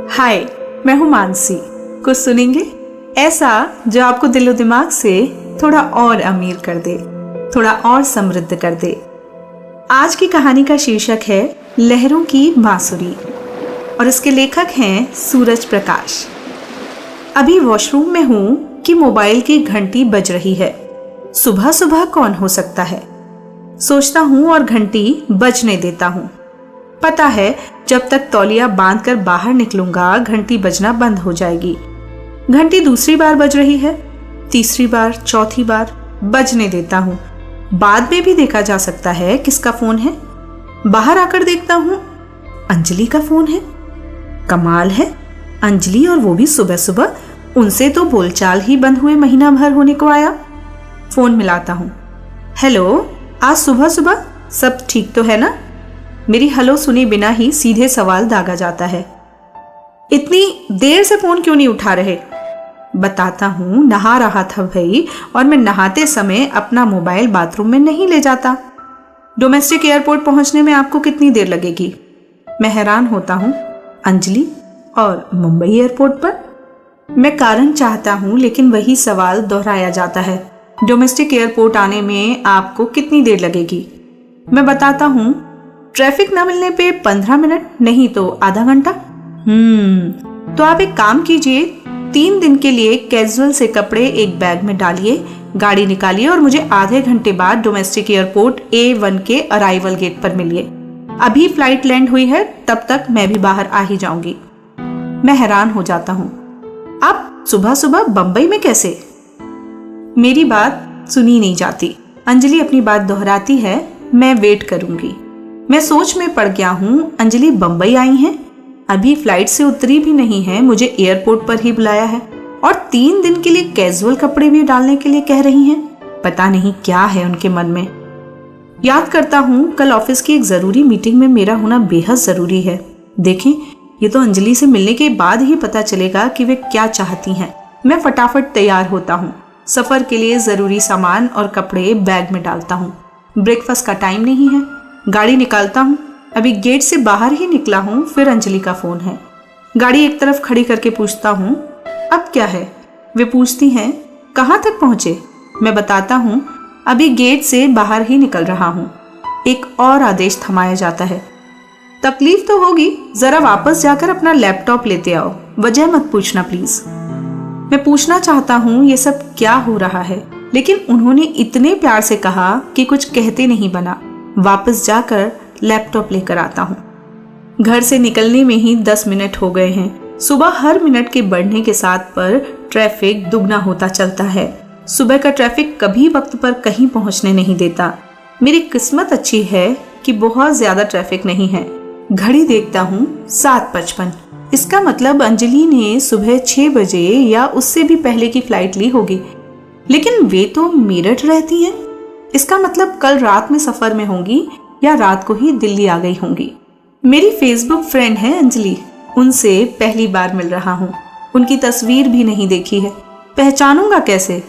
हाय, मैं हूँ मानसी। कुछ सुनेंगे ऐसा जो आपको दिलो दिमाग से थोड़ा और अमीर कर दे, थोड़ा और समृद्ध कर दे। आज की कहानी का शीर्षक है लहरों की बांसुरी और इसके लेखक हैं सूरज प्रकाश। अभी वॉशरूम में हूँ कि मोबाइल की घंटी बज रही है। सुबह सुबह कौन हो सकता है, सोचता हूँ और घंटी बजने देता हूँ। पता है जब तक तौलिया बांधकर बाहर निकलूंगा घंटी बजना बंद हो जाएगी। घंटी दूसरी बार बज रही है, तीसरी बार, चौथी बार बजने देता हूँ। बाद में भी देखा जा सकता है किसका फोन है। बाहर आकर देखता हूँ अंजलि का फोन है। कमाल है, अंजलि और वो भी सुबह सुबह। उनसे तो बोलचाल ही बंद हुए महीना भर होने को आया। फोन मिलाता हूँ। हेलो, आज सुबह सुबह सब ठीक तो है ना? मेरी हेलो सुने बिना ही सीधे सवाल दागा जाता है। इतनी देर से फोन क्यों नहीं उठा रहे? बताता हूँ नहा रहा था भाई, और मैं नहाते समय अपना मोबाइल बाथरूम में नहीं ले जाता। डोमेस्टिक एयरपोर्ट पहुंचने में आपको कितनी देर लगेगी? मैं हैरान होता हूँ। अंजलि और मुंबई एयरपोर्ट पर? मैं कारण चाहता हूँ लेकिन वही सवाल दोहराया जाता है। डोमेस्टिक एयरपोर्ट आने में आपको कितनी देर लगेगी? मैं बताता हूँ ट्रैफिक न मिलने पे 15 मिनट, नहीं तो आधा घंटा। तो आप एक काम कीजिए, 3 दिन के लिए कैजुअल से कपड़े एक बैग में डालिए, गाड़ी निकालिए और मुझे आधे घंटे बाद डोमेस्टिक एयरपोर्ट A1 के अराइवल गेट पर मिलिए। अभी फ्लाइट लैंड हुई है, तब तक मैं भी बाहर आ ही जाऊंगी। मैं हैरान हो जाता हूँ। आप सुबह सुबह बंबई में कैसे? मेरी बात सुनी नहीं जाती। अंजलि अपनी बात दोहराती है, मैं वेट करूंगी। मैं सोच में पड़ गया हूँ। अंजलि बंबई आई हैं, अभी फ्लाइट से उतरी भी नहीं है, मुझे एयरपोर्ट पर ही बुलाया है और 3 दिन के लिए कैजुअल कपड़े भी डालने के लिए कह रही हैं। पता नहीं क्या है उनके मन में। याद करता हूँ कल ऑफिस की एक जरूरी मीटिंग में मेरा होना बेहद जरूरी है। देखें, ये तो अंजलि से मिलने के बाद ही पता चलेगा कि वे क्या चाहती हैं। मैं फटाफट तैयार होता हूँ। सफर के लिए जरूरी सामान और कपड़े बैग में डालता हूँ। ब्रेकफास्ट का टाइम नहीं है। गाड़ी निकालता हूँ। अभी गेट से बाहर ही निकला हूँ, फिर अंजलि का फोन है। गाड़ी एक तरफ खड़ी करके पूछता हूँ, अब क्या है? वे पूछती हैं, कहाँ तक पहुँचे? मैं बताता हूँ, अभी गेट से बाहर ही निकल रहा हूँ। एक और आदेश थमाया जाता है, तकलीफ तो होगी, जरा वापस जाकर अपना लैपटॉप लेते आओ, वजह मत पूछना प्लीज। मैं पूछना चाहता हूँ ये सब क्या हो रहा है, लेकिन उन्होंने इतने प्यार से कहा कि कुछ कहते नहीं बना। वापस जाकर लैपटॉप लेकर आता हूँ। घर से निकलने में ही 10 मिनट हो गए हैं। सुबह हर मिनट के बढ़ने के साथ पर ट्रैफिक दुगना होता चलता है। सुबह का ट्रैफिक कभी वक्त पर कहीं पहुंचने नहीं देता। मेरी किस्मत अच्छी है कि बहुत ज्यादा ट्रैफिक नहीं है। घड़ी देखता हूँ 7:55। इसका मतलब अंजलि ने सुबह 6 बजे या उससे भी पहले की फ्लाइट ली होगी, लेकिन वे तो मेरठ रहती हैं। इसका मतलब कल रात में सफर में होंगी या रात को ही दिल्ली आ गई होंगी। मेरी फेसबुक फ्रेंड है अंजलि, उनसे पहली बार मिल रहा हूँ। उनकी तस्वीर भी नहीं देखी है, पहचानूंगा कैसे?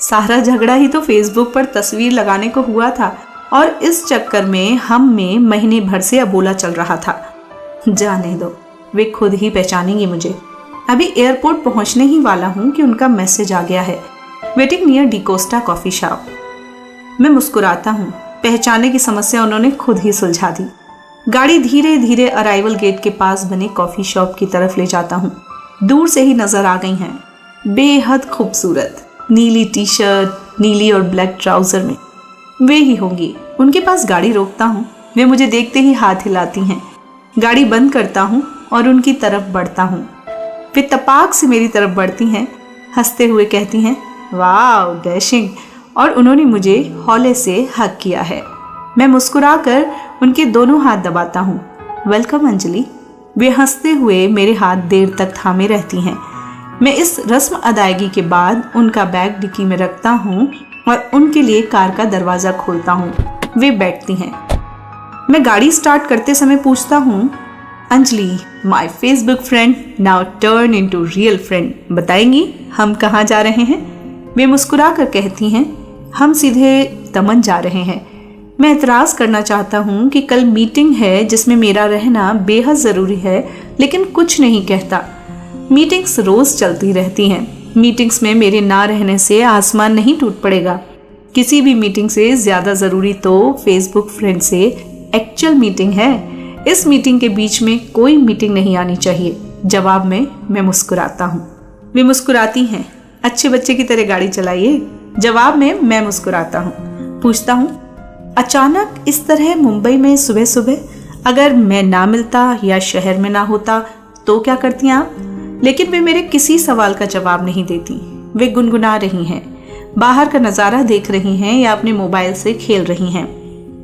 सारा झगड़ा ही तो फेसबुक पर तस्वीर लगाने को हुआ था और इस चक्कर में हम में महीने भर से अबोला चल रहा था। जाने दो, वे खुद ही पहचानेंगी मुझे। अभी एयरपोर्ट पहुंचने ही वाला हूँ कि उनका मैसेज आ गया है, waiting near D'Costa coffee shop. मैं मुस्कुराता हूँ। पहचाने की समस्या उन्होंने खुद ही सुलझा दी। गाड़ी धीरे धीरे अराइवल गेट के पास बने कॉफी शॉप की तरफ ले जाता हूँ। दूर से ही नजर आ गई हैं, बेहद खूबसूरत, नीली टी शर्ट, नीली और ब्लैक ट्राउजर में। वे ही होंगी। उनके पास गाड़ी रोकता हूँ। वे मुझे देखते ही हाथ हिलाती हैं। गाड़ी बंद करता हूँ और उनकी तरफ बढ़ता हूँ। वे तपाक से मेरी तरफ बढ़ती हैं, हंसते हुए कहती हैं, वाह डैशिंग, और उन्होंने मुझे हौले से हक किया है। मैं मुस्कुराकर उनके दोनों हाथ दबाता हूँ। वेलकम अंजलि। वे हंसते हुए मेरे हाथ देर तक थामे रहती हैं। मैं इस रस्म अदायगी के बाद उनका बैग डिक्की में रखता हूँ और उनके लिए कार का दरवाजा खोलता हूँ। वे बैठती हैं। मैं गाड़ी स्टार्ट करते समय पूछता हूँ, Anjali, my Facebook friend now turn into real friend, बताएंगी हम कहाँ जा रहे हैं? वे मुस्कुरा कर कहती हैं, हम सीधे दमन जा रहे हैं। मैं एतराज़ करना चाहता हूँ कि कल मीटिंग है जिसमें मेरा रहना बेहद ज़रूरी है, लेकिन कुछ नहीं कहता। मीटिंग्स रोज़ चलती रहती हैं। मीटिंग्स में मेरे ना रहने से आसमान नहीं टूट पड़ेगा। किसी भी मीटिंग से ज़्यादा ज़रूरी तो फेसबुक फ्रेंड से एक्चुअल मीटिंग है। इस मीटिंग के बीच में कोई मीटिंग नहीं आनी चाहिए। जवाब में मैं मुस्कुराता हूँ। वे मुस्कुराती हैं। अच्छे बच्चे की तरह गाड़ी चलाइए। जवाब में मैं मुस्कुराता हूँ। पूछता हूँ, अचानक इस तरह मुंबई में सुबह सुबह अगर मैं ना मिलता या शहर में ना होता तो क्या करती आप? लेकिन वे मेरे किसी सवाल का जवाब नहीं देती। वे गुनगुना रही हैं, बाहर का नज़ारा देख रही हैं या अपने मोबाइल से खेल रही हैं।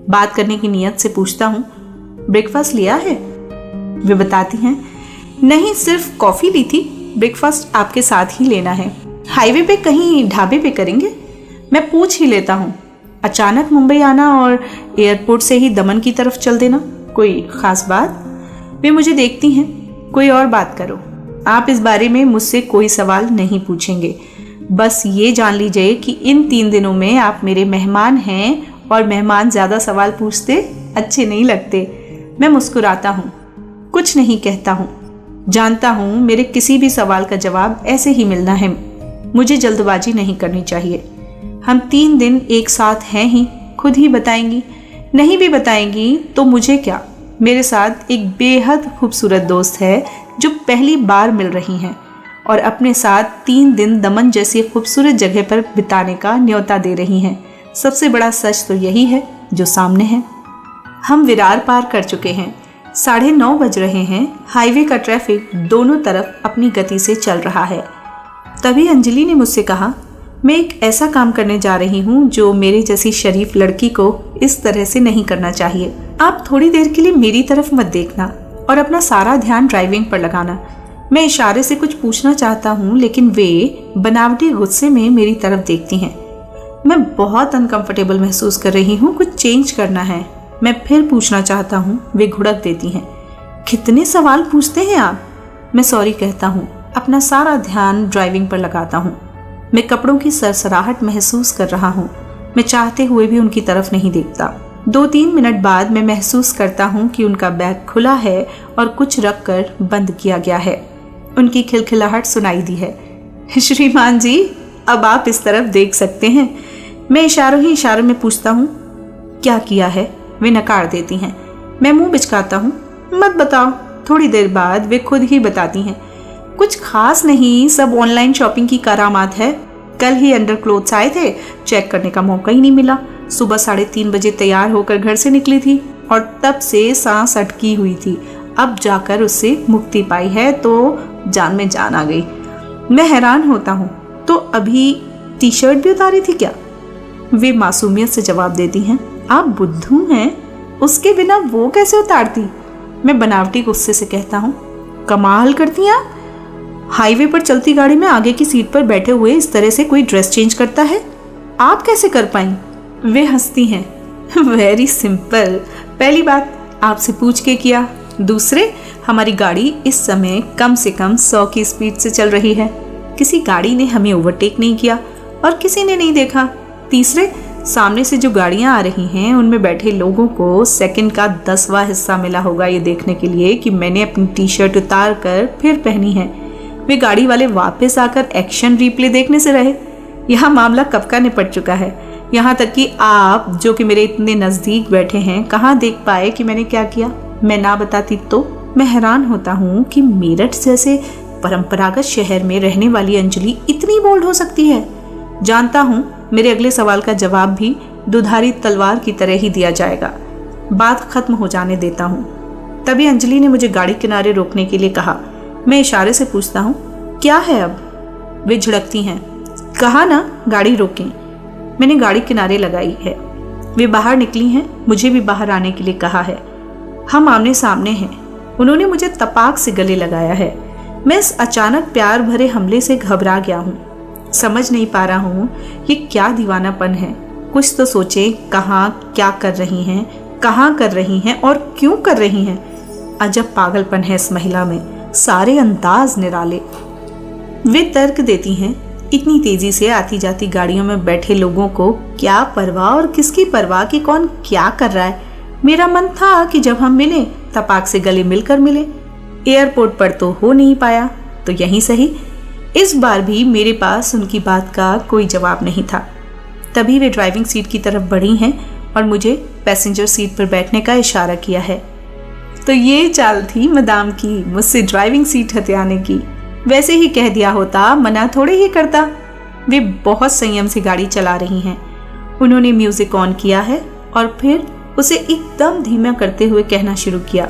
बात करने की नीयत से पूछता हूँ, ब्रेकफास्ट लिया है? वे बताती हैं, नहीं, सिर्फ कॉफ़ी ली थी। ब्रेकफास्ट आपके साथ ही लेना है। हाईवे पे कहीं ढाबे पे करेंगे? मैं पूछ ही लेता हूँ, अचानक मुंबई आना और एयरपोर्ट से ही दमन की तरफ चल देना, कोई खास बात? वे मुझे देखती हैं, कोई और बात करो। आप इस बारे में मुझसे कोई सवाल नहीं पूछेंगे। बस ये जान लीजिए कि इन 3 दिनों में आप मेरे मेहमान हैं और मेहमान ज़्यादा सवाल पूछते अच्छे नहीं लगते। मैं मुस्कुराता हूँ, कुछ नहीं कहता हूँ। जानता हूँ मेरे किसी भी सवाल का जवाब ऐसे ही मिलना है। मुझे जल्दबाजी नहीं करनी चाहिए। हम 3 दिन एक साथ हैं ही, खुद ही बताएंगी। नहीं भी बताएंगी तो मुझे क्या। मेरे साथ एक बेहद खूबसूरत दोस्त है जो पहली बार मिल रही हैं और अपने साथ 3 दिन दमन जैसी खूबसूरत जगह पर बिताने का न्योता दे रही हैं। सबसे बड़ा सच तो यही है जो सामने है। हम विरार पार कर चुके हैं। 9:30 बज रहे हैं। हाईवे का ट्रैफिक दोनों तरफ अपनी गति से चल रहा है। तभी अंजलि ने मुझसे कहा, मैं एक ऐसा काम करने जा रही हूँ जो मेरे जैसी शरीफ लड़की को इस तरह से नहीं करना चाहिए। आप थोड़ी देर के लिए मेरी तरफ मत देखना और अपना सारा ध्यान ड्राइविंग पर लगाना। मैं इशारे से कुछ पूछना चाहता हूँ, लेकिन वे बनावटी गुस्से में मेरी तरफ देखती हैं। मैं बहुत अनकंफर्टेबल महसूस कर रही हूँ, कुछ चेंज करना है। मैं फिर पूछना चाहता हूँ, वे घुड़क देती हैं। कितने सवाल पूछते हैं आप? मैं सॉरी कहता हूँ, अपना सारा ध्यान ड्राइविंग पर लगाता हूँ। मैं कपड़ों की सरसराहट महसूस कर रहा हूँ। मैं चाहते हुए भी उनकी तरफ नहीं देखता। 2-3 मिनट बाद मैं महसूस करता हूँ कि उनका बैग खुला है और कुछ रखकर बंद किया गया है। उनकी खिलखिलाहट सुनाई दी है। श्रीमान जी, अब आप इस तरफ देख सकते हैं। मैं इशारों ही इशारों में पूछता हूँ, क्या किया है? वे नकार देती हैं। मैं मुंह बिचकाता हूँ, मत बताओ। थोड़ी देर बाद वे खुद ही बताती हैं, कुछ खास नहीं, सब ऑनलाइन शॉपिंग की करामात है। कल ही अंडर क्लोथ्स आए थे, चेक करने का मौका ही नहीं मिला। सुबह 3:30 बजे तैयार होकर घर से निकली थी और तब से सांस अटकी हुई थी। अब जाकर उससे मुक्ति पाई है तो जान में जान आ गई। मैं हैरान होता हूँ, तो अभी टी-शर्ट भी उतारी थी क्या? वे मासूमियत से जवाब देती हैं, आप बुद्धू हैं, उसके बिना वो कैसे उतारती? मैं बनावटी गुस्से से कहता हूँ, कमाल करती हैं आप। हाईवे पर चलती गाड़ी में आगे की सीट पर बैठे हुए इस तरह से कोई ड्रेस चेंज करता है? आप कैसे कर पाई? वे हंसती हैं, वेरी सिंपल। पहली बात आपसे पूछ के किया। दूसरे, हमारी गाड़ी इस समय कम से कम 100 की स्पीड से चल रही है। किसी गाड़ी ने हमें ओवरटेक नहीं किया और किसी ने नहीं देखा। तीसरे, सामने से जो गाड़ियां आ रही हैं उनमें बैठे लोगों को सेकंड का 10वां हिस्सा मिला होगा ये देखने के लिए कि मैंने अपनी टी-शर्ट उतार कर फिर पहनी है। वे गाड़ी वाले वापस आकर एक्शन रिप्ले देखने से रहे। यहाँ मामला कब का निपट चुका है। यहाँ तक कि आप जो कि मेरे इतने नज़दीक बैठे हैं, कहाँ देख पाए कि मैंने क्या किया? मैं ना बताती तो? मैं हैरान होता हूँ कि मेरठ जैसे परंपरागत शहर में रहने वाली अंजलि इतनी बोल्ड हो सकती है। जानता हूँ मेरे अगले सवाल का जवाब भी दुधारी तलवार की तरह ही दिया जाएगा। बात खत्म हो जाने देता हूँ। तभी अंजलि ने मुझे गाड़ी किनारे रोकने के लिए कहा। मैं इशारे से पूछता हूँ, क्या है अब? वे झिड़कती हैं, कहा ना गाड़ी रोकें। मैंने गाड़ी किनारे लगाई है। वे बाहर निकली हैं, मुझे भी बाहर आने के लिए कहा है। हम आमने सामने हैं। उन्होंने मुझे तपाक से गले लगाया है। मैं इस अचानक प्यार भरे हमले से घबरा गया हूँ। समझ नहीं पा रहा हूँ ये क्या दीवानापन है। कुछ तो सोचें, कहाँ क्या कर रही हैं, कहाँ कर रही हैं और क्यों कर रही हैं। अजब पागलपन है इस महिला में, सारे अंदाज निराले। वे तर्क देती हैं, इतनी तेजी से आती जाती गाड़ियों में बैठे लोगों को क्या परवाह और किसकी परवाह कि कौन क्या कर रहा है। मेरा मन था कि जब हम मिले तपाक से गले मिलकर मिले। एयरपोर्ट पर तो हो नहीं पाया तो यहीं सही। इस बार भी मेरे पास उनकी बात का कोई जवाब नहीं था। तभी वे ड्राइविंग सीट की तरफ बढ़ी हैं और मुझे पैसेंजर सीट पर बैठने का इशारा किया है। तो ये चाल थी मदाम की मुझसे ड्राइविंग सीट हथियाने की। वैसे ही कह दिया होता मना थोड़े ही करता। वे बहुत संयम से गाड़ी चला रही हैं। उन्होंने म्यूजिक ऑन किया है और फिर उसे एकदम धीमा करते हुए कहना शुरू किया।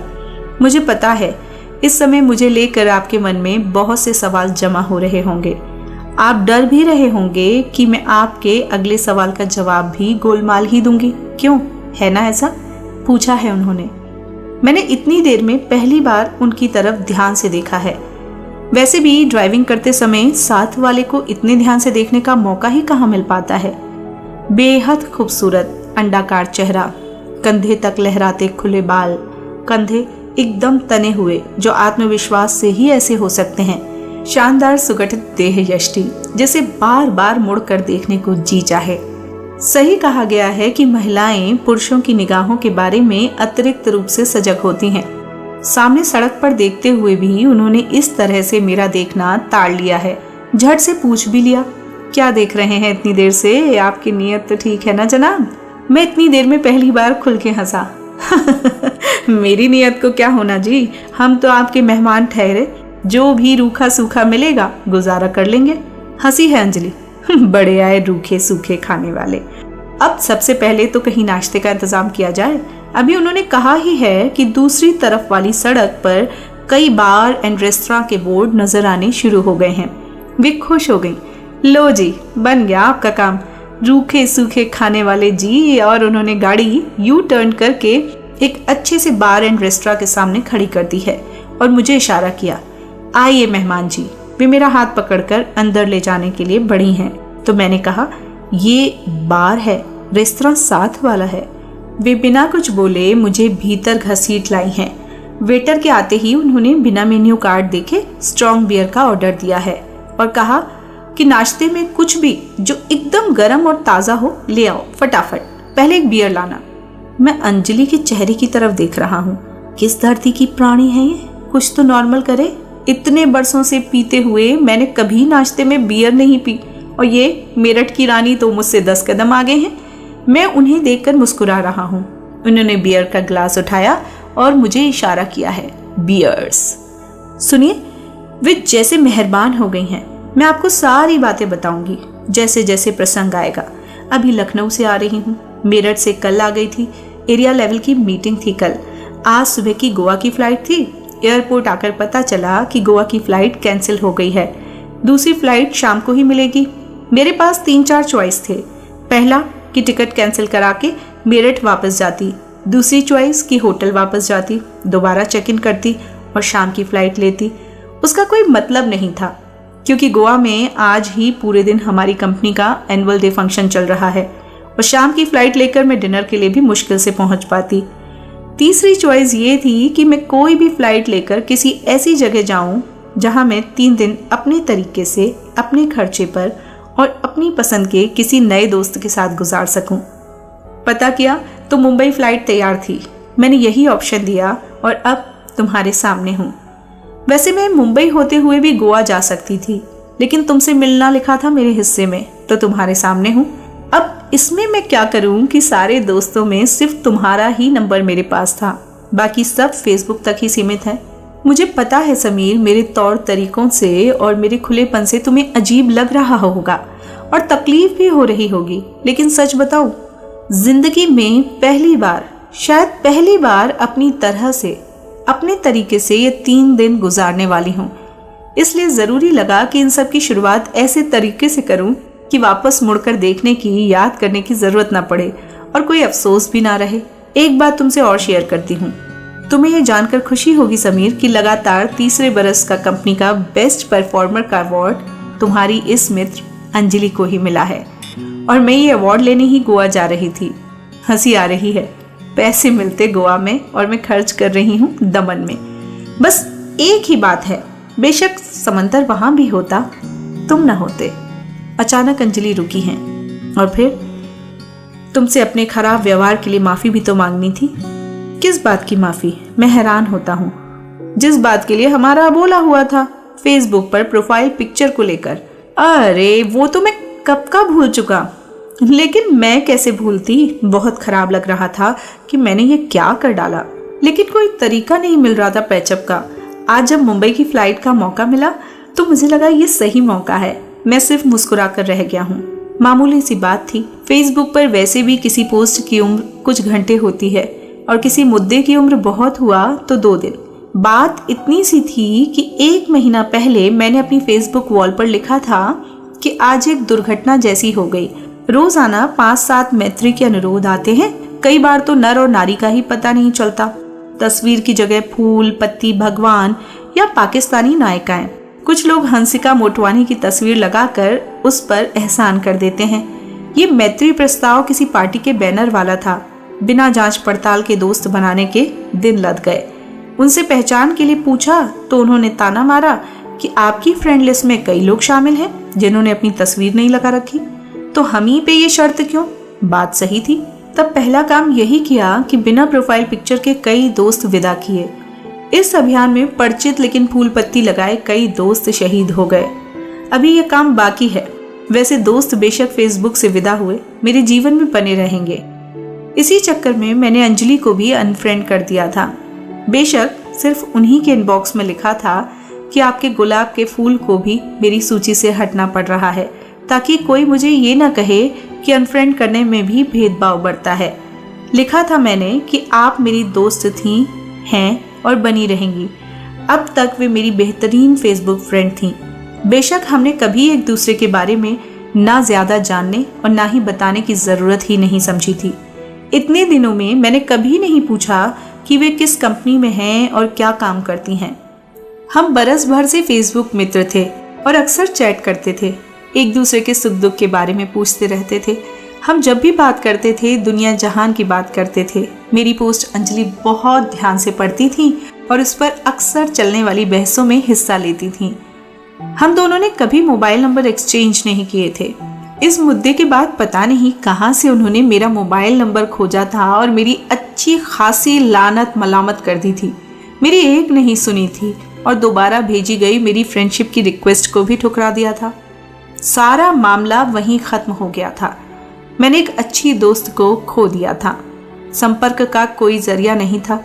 मुझे पता है इस समय मुझे लेकर आपके मन में बहुत से सवाल जमा हो रहे होंगे। आप डर भी रहे होंगे कि मैं आपके अगले सवाल का जवाब भी गोलमाल ही दूंगी। क्यों, है ना ऐसा? पूछा है उन्होंने। मैंने इतनी देर में पहली बार उनकी तरफ ध्यान से देखा है। वैसे भी ड्राइविंग करते समय साथ वाले को इतने ध्यान से देखने का मौका ही कहाँ मिल पाता है। बेहद खूबसूरत अंडाकार चेहरा, कंधे तक लहराते खुले बाल, कंधे एकदम तने हुए जो आत्मविश्वास से ही ऐसे हो सकते हैं। शानदार सुगठित देह यष्टि जिसे बार बार मुड़कर देखने को जी चाहे। सही कहा गया है कि महिलाएं पुरुषों की निगाहों के बारे में अतिरिक्त रूप से सजग होती हैं। सामने सड़क पर देखते हुए भी उन्होंने इस तरह से मेरा देखना ताड़ लिया है। झट से पूछ भी लिया, क्या देख रहे हैं इतनी देर से? आपकी नीयत तो ठीक है ना जनाब? मैं इतनी देर में पहली बार खुल के हंसा। मेरी नीयत को क्या होना जी, हम तो आपके मेहमान ठहरे, जो भी रूखा सूखा मिलेगा गुजारा कर लेंगे। हंसी है अंजलि। बड़े आए रूखे सूखे खाने वाले। अब सबसे पहले तो कहीं नाश्ते का इंतजाम किया जाए। अभी उन्होंने कहा ही है कि दूसरी तरफ वाली सड़क पर कई बार एंड रेस्तरां के बोर्ड नजर आने शुरू हो गए हैं। वे खुश हो गई। लो जी, बन गया आपका काम, रूखे सूखे खाने वाले जी। और उन्होंने गाड़ी यू टर्न करके एक अच्छे से बार एंड रेस्तरां के सामने खड़ी कर दी है और मुझे इशारा किया, आइए मेहमान जी। वे मेरा हाथ पकड़कर अंदर ले जाने के लिए बढ़ी हैं। तो मैंने कहा, ये बार है, रेस्तरां साथ वाला है। वे बिना कुछ बोले मुझे भीतर घसीट लाई हैं। वेटर के आते ही उन्होंने बिना मेन्यू कार्ड देखे स्ट्रॉन्ग बियर का ऑर्डर दिया है और कहा कि नाश्ते में कुछ भी जो एकदम गर्म और ताज़ा हो ले आओ फटाफट, पहले एक बियर लाना। मैं अंजलि के चेहरे की तरफ देख रहा हूँ। किस धरती की प्राणी है ये, कुछ तो नॉर्मल करे। इतने बरसों से पीते हुए मैंने कभी नाश्ते में बियर नहीं पी और ये मेरठ की रानी तो मुझसे 10 कदम आगे हैं। मैं उन्हें देखकर मुस्कुरा रहा हूँ। उन्होंने बियर का ग्लास उठाया और मुझे इशारा किया है, बियर्स। सुनिए, वे जैसे मेहरबान हो गई हैं। मैं आपको सारी बातें बताऊंगी जैसे जैसे प्रसंग आएगा। अभी लखनऊ से आ रही हूँ, मेरठ से कल आ गई थी। एरिया लेवल की मीटिंग थी कल। आज सुबह की गोवा की फ्लाइट थी। एयरपोर्ट आकर पता चला कि गोवा की फ्लाइट कैंसिल हो गई है। दूसरी फ्लाइट शाम को ही मिलेगी। मेरे पास 3-4 चॉइस थे। पहला कि टिकट कैंसिल करा के मेरठ वापस जाती, दूसरी चॉइस कि होटल वापस जाती, दोबारा चेक इन करती और शाम की फ्लाइट लेती। उसका कोई मतलब नहीं था क्योंकि गोवा में आज ही पूरे दिन हमारी कंपनी का एनुअल डे फंक्शन चल रहा है और शाम की फ्लाइट लेकर मैं डिनर के लिए भी मुश्किल से पहुंच पाती। तीसरी चॉइस ये थी कि मैं कोई भी फ्लाइट लेकर किसी ऐसी जगह जाऊं जहां मैं 3 दिन अपने तरीके से, अपने खर्चे पर और अपनी पसंद के किसी नए दोस्त के साथ गुजार सकूं। पता किया तो मुंबई फ्लाइट तैयार थी। मैंने यही ऑप्शन दिया और अब तुम्हारे सामने हूं। वैसे मैं मुंबई होते हुए भी गोवा जा सकती थी, लेकिन तुमसे मिलना लिखा था मेरे हिस्से में, तो तुम्हारे सामने हूं। अब इसमें मैं क्या करूं कि सारे दोस्तों में सिर्फ तुम्हारा ही नंबर मेरे पास था, बाकी सब फेसबुक तक ही सीमित है। मुझे पता है समीर, मेरे तौर तरीकों से और मेरे खुलेपन से तुम्हें अजीब लग रहा होगा और तकलीफ भी हो रही होगी, लेकिन सच बताऊं, जिंदगी में पहली बार, शायद पहली बार अपनी तरह से, अपने तरीके से ये 3 दिन गुजारने वाली हूँ। इसलिए जरूरी लगा कि इन सब की शुरुआत ऐसे तरीके से करूं कि वापस मुड़कर देखने की, याद करने की जरूरत ना पड़े और कोई अफसोस भी ना रहे। एक बात तुमसे और शेयर करती हूँ। तुम्हें ये जानकर खुशी होगी समीर कि लगातार तीसरे बरस का कंपनी का बेस्ट परफॉर्मर का अवार्ड तुम्हारी इस मित्र अंजलि को ही मिला है और मैं ये अवार्ड लेने ही गोवा जा रही थी। हंसी आ रही है। पैसे मिलते गोवा में और मैं खर्च कर रही हूँ दमन में। बस एक ही बात है, बेशक समंदर वहां भी होता, तुम न होते। अचानक अंजलि रुकी हैं। और फिर तुमसे अपने खराब व्यवहार के लिए माफी भी तो मांगनी थी। किस बात की माफी? मैं हैरान होता हूँ। जिस बात के लिए हमारा बोला हुआ था, फेसबुक पर प्रोफाइल पिक्चर को लेकर। अरे वो तो मैं कब का भूल चुका। लेकिन मैं कैसे भूलती? बहुत खराब लग रहा था कि मैंने ये क्या कर डाला, लेकिन कोई तरीका नहीं मिल रहा था पैचअप का। आज जब मुंबई की फ्लाइट का मौका मिला तो मुझे लगा ये सही मौका है। मैं सिर्फ मुस्कुरा कर रह गया हूँ। मामूली सी बात थी। फेसबुक पर वैसे भी किसी पोस्ट की उम्र कुछ घंटे होती है और किसी मुद्दे की उम्र बहुत हुआ तो 2 दिन। बात इतनी सी थी कि 1 महीना पहले मैंने अपनी फेसबुक वॉल पर लिखा था कि आज एक दुर्घटना जैसी हो गई। रोजाना 5-7 मैत्री के अनुरोध आते हैं। कई बार तो नर और नारी का ही पता नहीं चलता। तस्वीर की जगह फूल, पत्ती, भगवान या पाकिस्तानी नायिकाएं। कुछ लोग हंसिका मोटवानी की तस्वीर लगाकर उस पर एहसान कर देते हैं। ये मैत्री प्रस्ताव किसी पार्टी के बैनर वाला था। बिना जांच पड़ताल के दोस्त बनाने के दिन लद गए। उनसे पहचान के लिए पूछा तो उन्होंने ताना मारा कि आपकी फ्रेंड लिस्ट में कई लोग शामिल हैं जिन्होंने अपनी तस्वीर नहीं लगा रखी, तो हम ही पे ये शर्त क्यों? बात सही थी। तब पहला काम यही किया कि बिना प्रोफाइल पिक्चर के कई दोस्त विदा किए। इस अभियान में परिचित लेकिन फूल पत्ती लगाए कई दोस्त शहीद हो गए। अभी ये काम बाकी है। वैसे दोस्त बेशक फेसबुक से विदा हुए, मेरे जीवन में बने रहेंगे। इसी चक्कर में मैंने अंजलि को भी अनफ्रेंड कर दिया था। बेशक सिर्फ उन्हीं के इनबॉक्स में लिखा था कि आपके गुलाब के फूल को भी मेरी सूची से हटना पड़ रहा है, ताकि कोई मुझे ये ना कहे कि अनफ्रेंड करने में भी भेदभाव बढ़ता है। लिखा था मैंने कि आप मेरी दोस्त थी, हैं और बनी रहेंगी। अब तक वे मेरी बेहतरीन फेसबुक फ्रेंड थीं। बेशक हमने कभी एक दूसरे के बारे में ना ज्यादा जानने और ना ही बताने की जरूरत ही नहीं समझी थी। इतने दिनों में मैंने कभी नहीं पूछा कि वे किस कंपनी में हैं और क्या काम करती हैं। हम बरस भर से फेसबुक मित्र थे और अक्सर चैट करते थे। एक दूसरे के सुख दुख के बारे में पूछते रहते थे। हम जब भी बात करते थे दुनिया जहान की बात करते थे। मेरी पोस्ट अंजलि बहुत ध्यान से पढ़ती थी और उस पर अक्सर चलने वाली बहसों में हिस्सा लेती थी। हम दोनों ने कभी मोबाइल नंबर एक्सचेंज नहीं किए थे। इस मुद्दे के बाद पता नहीं कहां से उन्होंने मेरा मोबाइल नंबर खोजा था और मेरी अच्छी खासी लानत मलामत कर दी थी। मेरी एक नहीं सुनी थी और दोबारा भेजी गई मेरी फ्रेंडशिप की रिक्वेस्ट को भी ठुकरा दिया था। सारा मामला वहीं खत्म हो गया था। मैंने एक अच्छी दोस्त को खो दिया था। संपर्क का कोई जरिया नहीं था।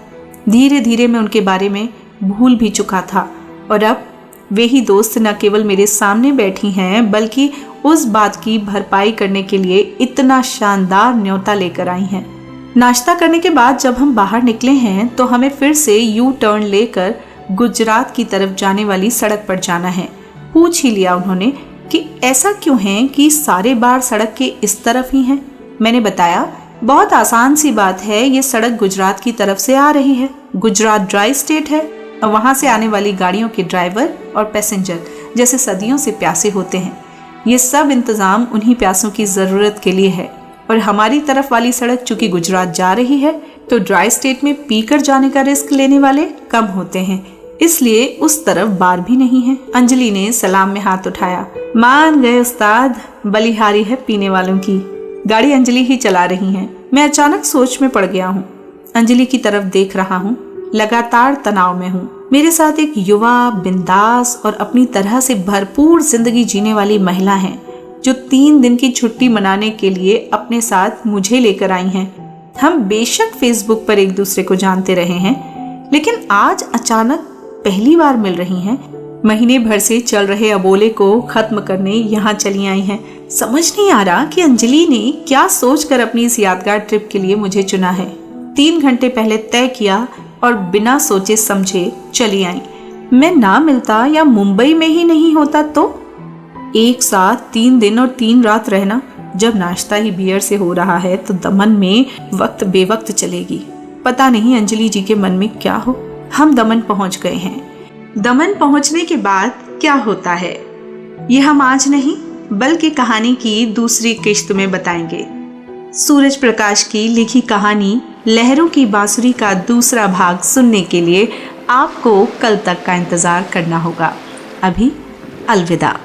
धीरे धीरे मैं उनके बारे में भूल भी चुका था और अब वे ही दोस्त न केवल मेरे सामने बैठी हैं बल्कि उस बात की भरपाई करने के लिए इतना शानदार न्योता लेकर आई हैं। नाश्ता करने के बाद जब हम बाहर निकले हैं तो हमें फिर से यू टर्न लेकर गुजरात की तरफ जाने वाली सड़क पर जाना है। पूछ ही लिया उन्होंने कि ऐसा क्यों है कि सारे बार सड़क के इस तरफ ही हैं। मैंने बताया बहुत आसान सी बात है, ये सड़क गुजरात की तरफ से आ रही है। गुजरात ड्राई स्टेट है और वहां से आने वाली गाड़ियों के ड्राइवर और पैसेंजर जैसे सदियों से प्यासे होते हैं। ये सब इंतजाम उन्हीं प्यासों की जरूरत के लिए है और हमारी तरफ वाली सड़क चूंकि गुजरात जा रही है तो ड्राई स्टेट में पीकर जाने का रिस्क लेने वाले कम होते हैं, इसलिए उस तरफ बार भी नहीं है। अंजलि ने सलाम में हाथ उठाया। मान गए उस्ताद, बलिहारी है पीने वालों की। गाड़ी अंजलि ही चला रही हैं। मैं अचानक सोच में पड़ गया हूँ। अंजलि की तरफ देख रहा हूँ। लगातार तनाव में हूँ। मेरे साथ एक युवा, बिंदास और अपनी तरह से भरपूर जिंदगी जीने वाली महिला है जो 3 दिन की छुट्टी मनाने के लिए अपने साथ मुझे लेकर आई हैं। हम बेशक फेसबुक पर एक दूसरे को जानते रहे हैं, लेकिन आज अचानक पहली बार मिल रही हैं। महीने भर से चल रहे अबोले को खत्म करने यहाँ चली आई हैं। समझ नहीं आ रहा कि अंजलि ने क्या सोचकर अपनी इस यादगार ट्रिप के लिए मुझे चुना है। 3 घंटे पहले तय किया और बिना सोचे समझे चली आई। मैं ना मिलता या मुंबई में ही नहीं होता तो एक साथ 3 दिन और 3 रात रहना। जब नाश्ता ही बियर से हो रहा है तो दमन में वक्त बेवक्त चलेगी। पता नहीं अंजलि जी के मन में क्या हो। हम दमन पहुंच गए हैं। दमन पहुंचने के बाद क्या होता है ये हम आज नहीं बल्कि कहानी की दूसरी किश्त में बताएंगे। सूरज प्रकाश की लिखी कहानी लहरों की बांसुरी का दूसरा भाग सुनने के लिए आपको कल तक का इंतजार करना होगा। अभी अलविदा।